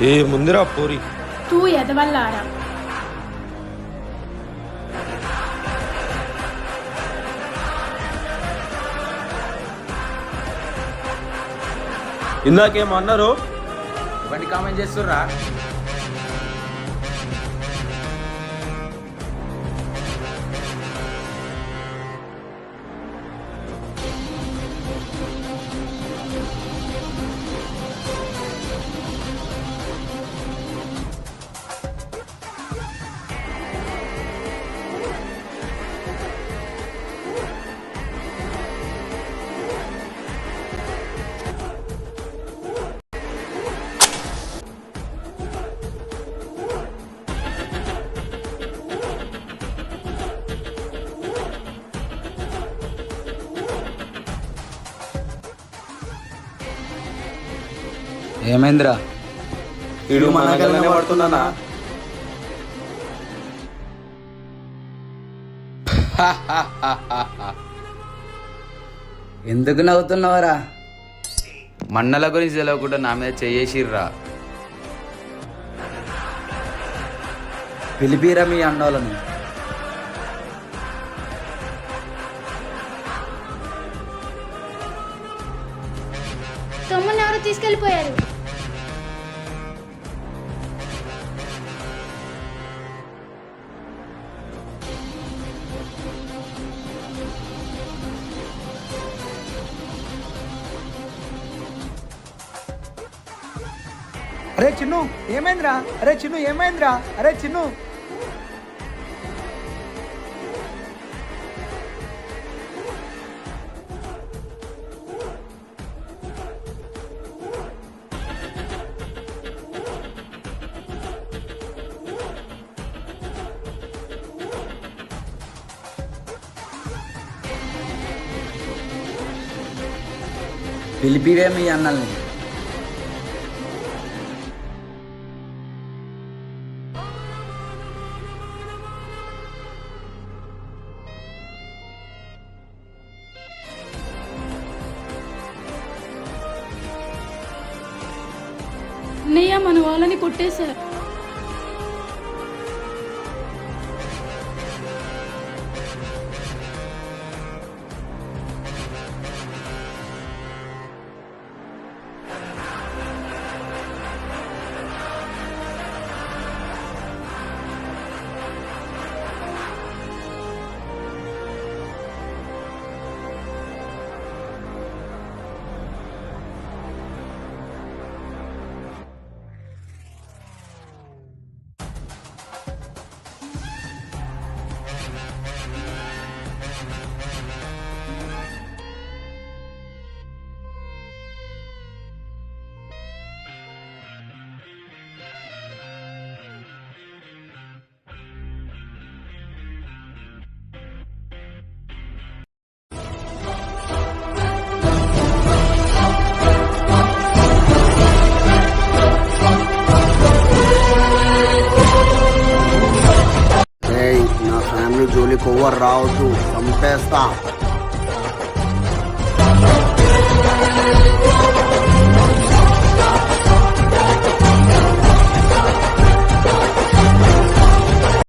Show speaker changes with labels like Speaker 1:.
Speaker 1: ఏ ముందురా పోరి.
Speaker 2: తూ ఎదవల్లారా.
Speaker 1: ఇందాకేమో అన్నారు.
Speaker 3: బండి కామెంట్ చేస్తుర్రా.
Speaker 4: ఏమైందిరా?
Speaker 1: వీడు మనకనే పడుతున్నానా?
Speaker 4: ఎందుకు నవ్వుతున్నావరా?
Speaker 3: మన్నల గురించి తెలియకుండా నా మీద చెయ్యేసిర్రా.
Speaker 4: పిలిపిరా మీ అన్నోళ్ళని.
Speaker 2: తమ్ముని ఎవరు తీసుకెళ్లిపోయారు.
Speaker 5: అరే చిన్ను ఏమైందిరా? అరే చిన్ను ఏమైందిరా? అరే చిన్ను
Speaker 4: పిలిపివే మీ అన్నల్ని.
Speaker 2: అన్నయ్య మన వాళ్ళని కొట్టేశారు.
Speaker 6: నా ఫ్యామిలీ జోలికి ఓవర్ రావద్దు, చంపేస్తా.